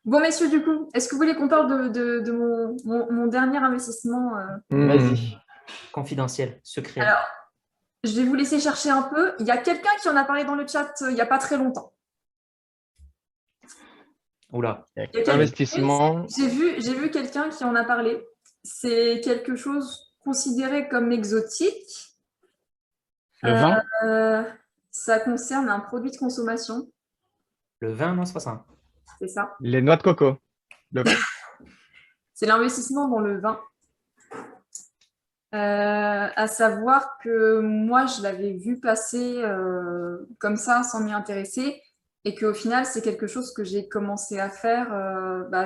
Bon, messieurs, du coup, est-ce que vous voulez qu'on parle de mon dernier investissement Vas-y, confidentiel, secret. Alors, je vais vous laisser chercher un peu. Il y a quelqu'un qui en a parlé dans le chat il n'y a pas très longtemps. Oula. Il y a quelques minutes, Investissement, j'ai vu quelqu'un qui en a parlé. C'est quelque chose considéré comme exotique. le vin? Euh, Ça concerne un produit de consommation, Le vin, non, c'est pas ça. c'est ça. Les noix de coco. Le vin. C'est l'investissement dans le vin. À savoir que moi, je l'avais vu passer comme ça, sans m'y intéresser, et qu'au final, c'est quelque chose que j'ai commencé à faire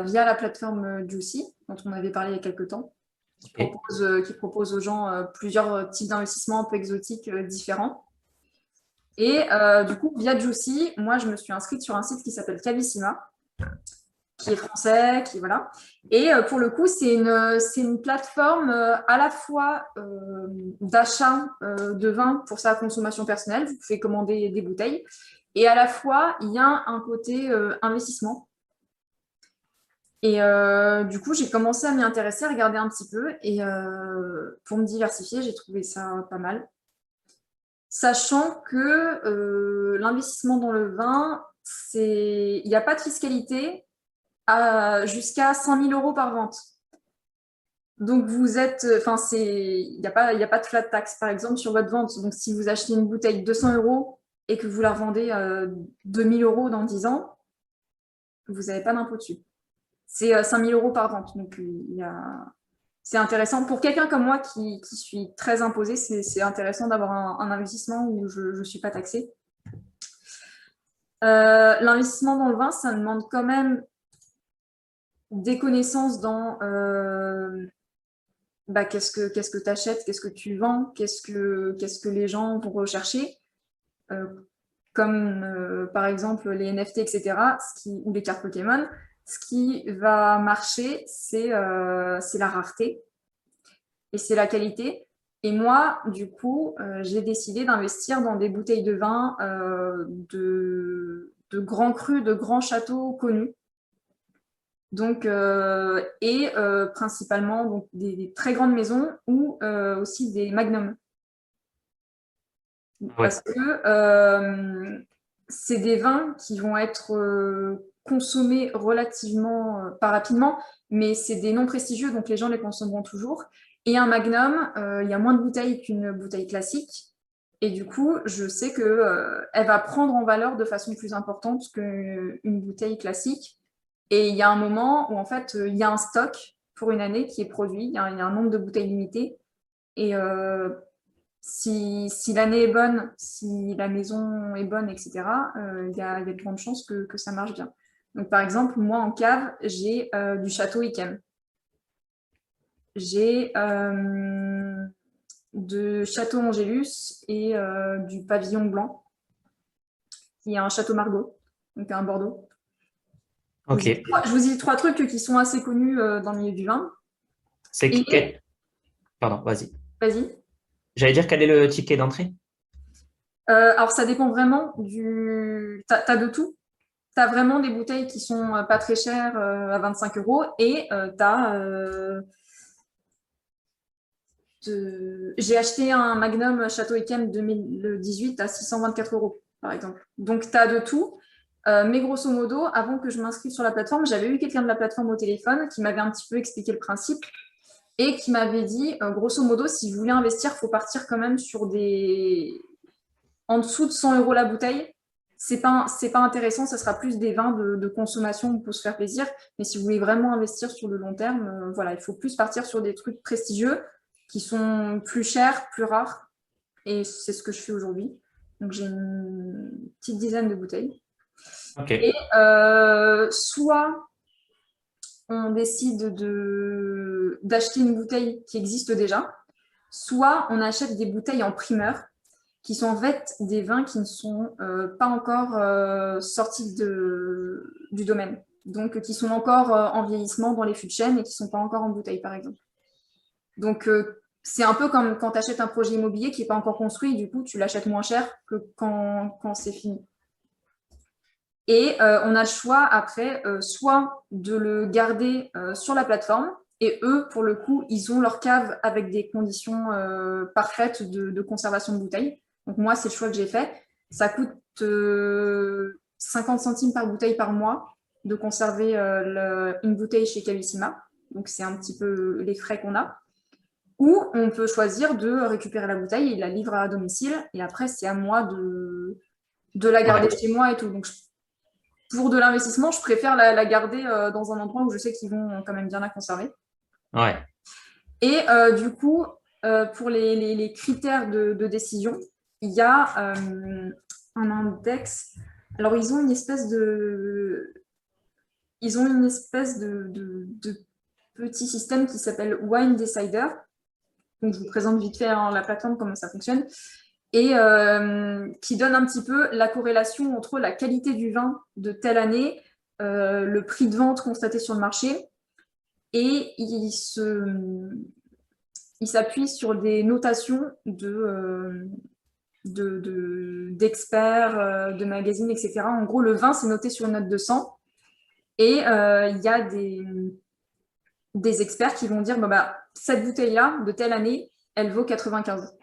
via la plateforme Juicy, dont on avait parlé il y a quelques temps, Ok. qui propose aux gens plusieurs types d'investissements un peu exotiques différents. Et du coup, via Juicy, moi, je me suis inscrite sur un site qui s'appelle Cavissima, qui est français, qui voilà. Et pour le coup, c'est une plateforme à la fois d'achat de vin pour sa consommation personnelle, vous pouvez commander des bouteilles, et à la fois, il y a un côté investissement. Et du coup, j'ai commencé à m'y intéresser, à regarder un petit peu, et pour me diversifier, j'ai trouvé ça pas mal. Sachant que l'investissement dans le vin, il n'y a pas de fiscalité jusqu'à 5 000 euros par vente. Donc, vous êtes, enfin, il y a pas de flat tax, par exemple, sur votre vente. Donc, si vous achetez une bouteille de 200 euros et que vous la revendez 2 000 euros dans 10 ans, vous n'avez pas d'impôt dessus. C'est 5 000 euros par vente. Donc, c'est intéressant. Pour quelqu'un comme moi qui suis très imposé, c'est intéressant d'avoir un investissement où je ne suis pas taxée. L'investissement dans le vin, ça demande quand même des connaissances dans qu'est-ce que tu achètes, qu'est-ce que tu vends, qu'est-ce que les gens vont rechercher, euh, comme par exemple les NFT, etc., ou les cartes Pokémon. Ce qui va marcher, c'est la rareté et c'est la qualité. Et moi, du coup, j'ai décidé d'investir dans des bouteilles de vin de grands crus, de grands châteaux connus. Donc, et principalement donc, des très grandes maisons ou aussi des magnums. Ah ouais. Parce que c'est des vins qui vont être consommés relativement, pas rapidement, mais c'est des non prestigieux, donc les gens les consommeront toujours. Et un magnum, il y a moins de bouteilles qu'une bouteille classique. Et du coup, je sais qu'elle va prendre en valeur de façon plus importante qu'une bouteille classique. Et il y a un moment où en fait, il y a un stock pour une année qui est produit, il y a un nombre de bouteilles limité. Et si l'année est bonne, si la maison est bonne, etc., il y a de grandes chances que ça marche bien. Donc, par exemple, moi, en cave, j'ai du château Yquem. J'ai de château Angélus et du pavillon blanc, qui est un château Margaux, donc un Bordeaux. Ok. Je vous dis trois trucs qui sont assez connus dans le milieu du vin. C'est Et, Pardon, vas-y. vas-y. J'allais dire quel est le ticket d'entrée? Alors, ça dépend vraiment du. T'as de tout. Tu as vraiment des bouteilles qui sont pas très chères à 25 euros et tu as. J'ai acheté un Magnum Château Yquem 2018 à 624 euros, par exemple. Donc, tu as de tout. Mais grosso modo, avant que je m'inscrive sur la plateforme, j'avais eu quelqu'un de la plateforme au téléphone qui m'avait un petit peu expliqué le principe et qui m'avait dit, grosso modo, si vous voulez investir, il faut partir quand même sur des en dessous de 100 euros la bouteille, c'est pas intéressant, ça sera plus des vins de consommation pour se faire plaisir. Mais si vous voulez vraiment investir sur le long terme, voilà, il faut plus partir sur des trucs prestigieux qui sont plus chers, plus rares. Et c'est ce que je fais aujourd'hui. Donc j'ai une petite dizaine de bouteilles. Et Ok. soit on décide d'acheter une bouteille qui existe déjà, soit on achète des bouteilles en primeur qui sont en fait des vins qui ne sont pas encore sortis du domaine. Donc, qui sont encore en vieillissement dans les fûts de chêne et qui ne sont pas encore en bouteille, par exemple. Donc, c'est un peu comme quand tu achètes un projet immobilier qui n'est pas encore construit, du coup, tu l'achètes moins cher que quand c'est fini. Et on a le choix après, soit de le garder sur la plateforme, et eux, pour le coup, ils ont leur cave avec des conditions parfaites de conservation de bouteilles. Donc moi, c'est le choix que j'ai fait. Ça coûte 50 centimes par bouteille par mois de conserver une bouteille chez Cavissima. Donc c'est un petit peu les frais qu'on a. Ou on peut choisir de récupérer la bouteille et la livrer à domicile. Et après, c'est à moi de la garder chez moi et tout. Donc pour de l'investissement, je préfère la garder dans un endroit où je sais qu'ils vont quand même bien la conserver. Ouais. Et du coup, pour les critères de décision, il y a un index. Alors, ils ont une espèce de petit système qui s'appelle Wine Decider. Donc, je vous présente vite fait la plateforme, comment ça fonctionne. Et qui donne un petit peu la corrélation entre la qualité du vin de telle année, le prix de vente constaté sur le marché, et il s'appuie sur des notations d'experts, de magazines, etc. En gros, le vin, c'est noté sur une note de 100, et il y a des experts qui vont dire, cette bouteille-là, de telle année, elle vaut 95.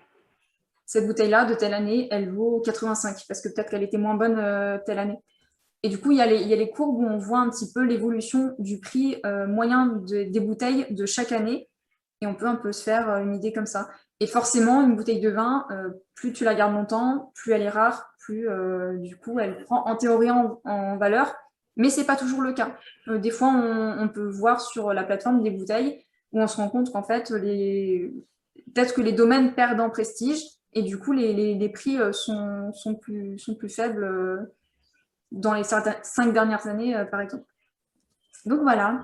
Cette bouteille-là, de telle année, elle vaut 85, parce que peut-être qu'elle était moins bonne telle année. Et du coup, il y a les courbes où on voit un petit peu l'évolution du prix moyen des bouteilles de chaque année. Et on peut un peu se faire une idée comme ça. Et forcément, une bouteille de vin, plus tu la gardes longtemps, plus elle est rare, plus du coup, elle prend en théorie en valeur. Mais ce n'est pas toujours le cas. Des fois, on peut voir sur la plateforme des bouteilles où on se rend compte qu'en fait, peut-être que les domaines perdent en prestige et du coup, les prix sont plus faibles dans les 5 dernières années, par exemple. Donc voilà.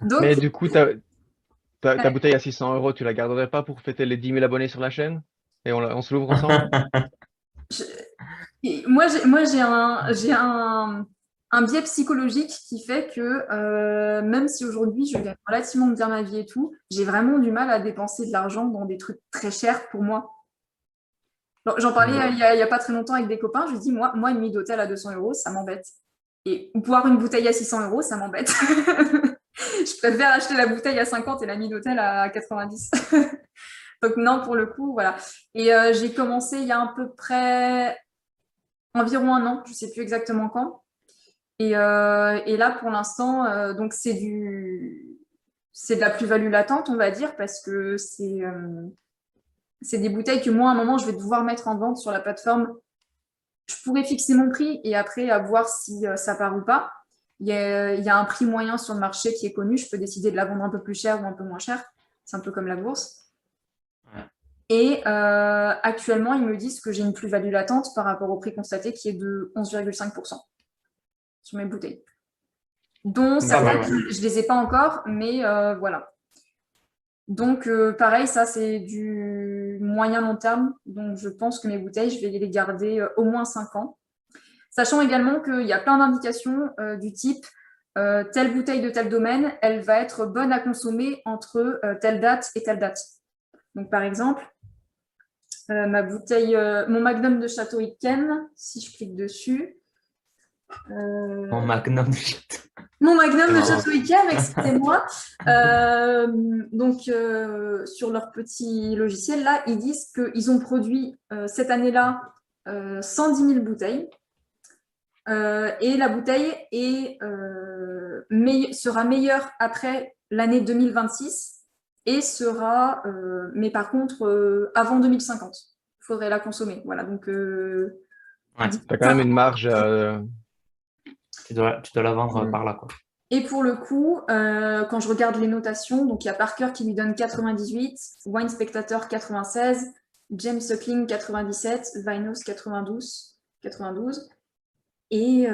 Donc, Mais du coup, ta bouteille à 600 euros, tu la garderais pas pour fêter les 10 000 abonnés sur la chaîne? Et on se l'ouvre ensemble? moi j'ai un biais psychologique qui fait que même si aujourd'hui je gagne relativement bien ma vie et tout, j'ai vraiment du mal à dépenser de l'argent dans des trucs très chers pour moi. J'en parlais il y a pas très longtemps avec des copains, je dis moi une nuit d'hôtel à 200 euros, ça m'embête. Et boire une bouteille à 600 euros, ça m'embête. Je préfère acheter la bouteille à 50 et la nuit d'hôtel à 90. Donc non, pour le coup, voilà. Et j'ai commencé il y a à peu près environ un an, je ne sais plus exactement quand. Et là, pour l'instant, donc c'est de la plus-value latente, on va dire, parce que c'est des bouteilles que moi, à un moment, je vais devoir mettre en vente sur la plateforme. Je pourrais fixer mon prix et après, à voir si ça part ou pas. Il y a un prix moyen sur le marché qui est connu. Je peux décider de la vendre un peu plus cher ou un peu moins cher. C'est un peu comme la bourse. Ouais. Et actuellement, ils me disent que j'ai une plus-value latente par rapport au prix constaté qui est de 11,5% sur mes bouteilles. Dont certaines, je ne les ai pas encore, mais voilà. Donc, pareil, ça, c'est du moyen long terme. Donc, je pense que mes bouteilles, je vais les garder au moins 5 ans. Sachant également qu'il y a plein d'indications du type telle bouteille de tel domaine, elle va être bonne à consommer entre telle date et telle date. Donc, par exemple, ma bouteille, mon Magnum de Château Yquem, si je clique dessus. Mon Magnum de Château. Mon Magnum de Château Yquem, excusez-moi. Donc, sur leur petit logiciel, là, ils disent qu'ils ont produit cette année-là 110 000 bouteilles. Et la bouteille sera meilleure après l'année 2026 et sera, mais par contre, avant 2050. Il faudrait la consommer. Voilà, donc. Ouais. Tu as quand même une marge. Tu dois la vendre par là, quoi. Et pour le coup, quand je regarde les notations, donc il y a Parker qui lui donne 98, Wine Spectator 96, James Suckling 97, Vinos 92. Et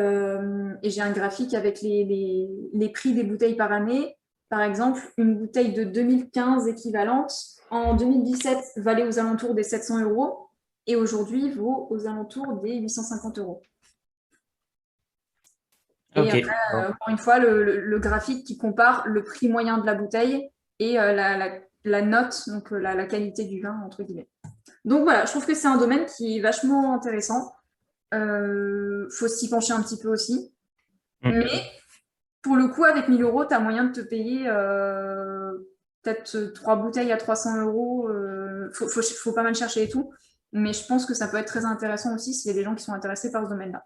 j'ai un graphique avec les prix des bouteilles par année. Par exemple, une bouteille de 2015 équivalente, en 2017, valait aux alentours des 700 euros et aujourd'hui vaut aux alentours des 850 euros. Et okay. Après, encore une fois, le graphique qui compare le prix moyen de la bouteille et la note, donc la qualité du vin, entre guillemets. Donc voilà, je trouve que c'est un domaine qui est vachement intéressant. Faut s'y pencher un petit peu aussi. Mm. Mais pour le coup, avec 1000 euros, tu as moyen de te payer peut-être 3 bouteilles à 300 euros. Faut pas mal chercher et tout. Mais je pense que ça peut être très intéressant aussi s'il y a des gens qui sont intéressés par ce domaine-là.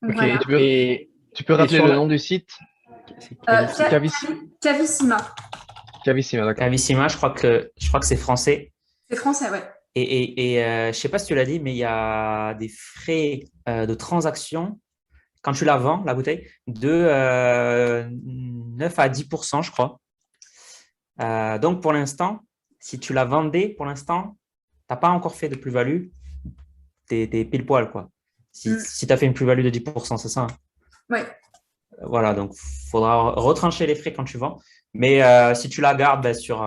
Donc Ok, voilà. Et, tu peux et rappeler sur le la- nom du site? C'est Cavissima. Cavissima, d'accord. Cavissima, je crois que c'est français. C'est français, ouais. Je ne sais pas si tu l'as dit, mais il y a des frais de transaction quand tu la vends, la bouteille, de 9 à 10%, je crois. Donc, pour l'instant, si tu la vendais, pour l'instant, tu n'as pas encore fait de plus-value. Tu es pile poil, quoi. Si tu as fait une plus-value de 10%, c'est ça, hein? Ouais. Voilà, donc il faudra retrancher les frais quand tu vends. Mais si tu la gardes sur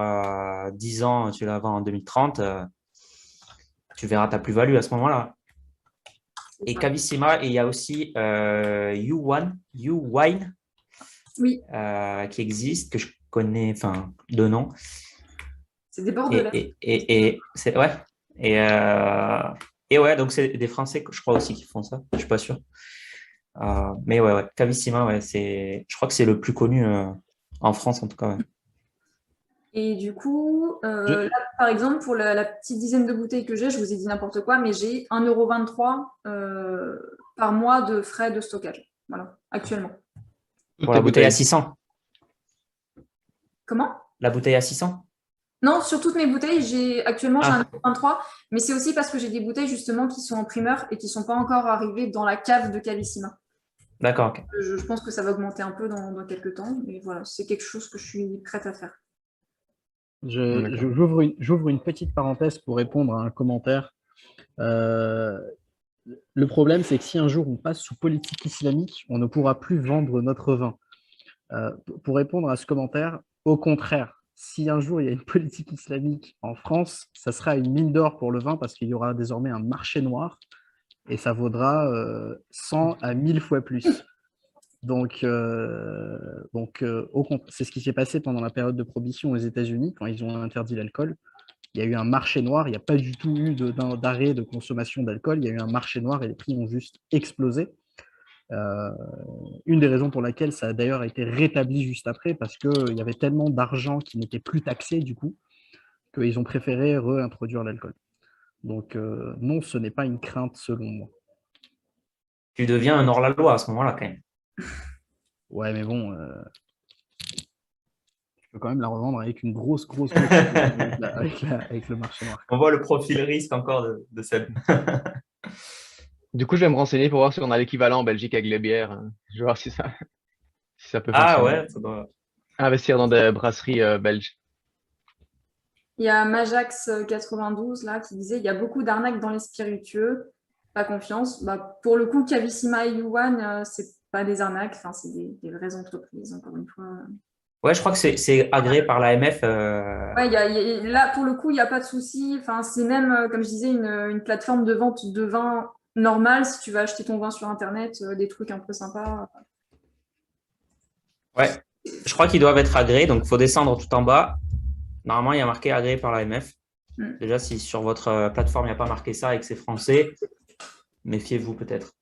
10 ans, tu la vends en 2030, tu verras ta plus-value à ce moment-là. Et Cavissima, et il y a aussi U-Wine Oui, qui existe, que je connais, enfin, de nom. c'est des Bordelais. C'est ouais. Et ouais, donc c'est des Français, je crois aussi, qui font ça. Je suis pas sûr. Mais ouais, Cavissima, ouais, je crois que c'est le plus connu en France, en tout cas. Ouais. Et du coup, Je- là, par exemple, pour la petite dizaine de bouteilles que j'ai, je vous ai dit n'importe quoi, mais j'ai 1,23 € par mois de frais de stockage. Voilà, actuellement. Toutes Pour tes la bouteille à bouteilles. 600. Comment? La bouteille à 600? Non, sur toutes mes bouteilles, actuellement j'ai Ah, 1,23 €, mais c'est aussi parce que j'ai des bouteilles justement qui sont en primeur et qui ne sont pas encore arrivées dans la cave de Cavissima. d'accord, ok. Je pense que ça va augmenter un peu dans quelques temps, mais voilà, c'est quelque chose que je suis prête à faire. D'accord. J'ouvre une petite parenthèse pour répondre à un commentaire. Euh, le problème, c'est que si un jour on passe sous politique islamique, on ne pourra plus vendre notre vin. Pour répondre à ce commentaire, au contraire, si un jour il y a une politique islamique en France, ça sera une mine d'or pour le vin parce qu'il y aura désormais un marché noir et ça vaudra 100 à 1000 fois plus. Donc, c'est ce qui s'est passé pendant la période de prohibition aux États-Unis quand ils ont interdit l'alcool. Il y a eu un marché noir, il n'y a pas du tout eu d'arrêt de consommation d'alcool, il y a eu un marché noir et les prix ont juste explosé. Une des raisons pour laquelle ça a d'ailleurs été rétabli juste après, parce qu'il y avait tellement d'argent qui n'était plus taxé du coup, qu'ils ont préféré réintroduire l'alcool. Donc non, ce n'est pas une crainte selon moi. Tu deviens un hors-la-loi à ce moment-là, quand même. Ouais, mais bon, je peux quand même la revendre avec une grosse avec le marché noir. On voit le profil risque encore de Seb. Du coup, je vais me renseigner pour voir si on a l'équivalent en Belgique avec les bières, hein. Je vais voir si ça peut Ah fonctionner. ouais, ça doit. Investir dans des brasseries belges. Il y a Majax 92 là qui disait il y a beaucoup d'arnaques dans les spiritueux, pas confiance. Bah, pour le coup, Cavissima et Yuan, c'est pas des arnaques, enfin, c'est des vraies entreprises, encore une fois. Ouais, je crois que c'est agréé par l'AMF. Ouais, là, pour le coup, il n'y a pas de souci. Enfin, c'est même, comme je disais, une plateforme de vente de vin normal si tu vas acheter ton vin sur Internet, des trucs un peu sympas. Ouais, je crois qu'ils doivent être agréés, donc il faut descendre tout en bas. Normalement, il y a marqué agréé par l'AMF. Déjà, si sur votre plateforme, il n'y a pas marqué ça et que c'est français, méfiez-vous peut-être.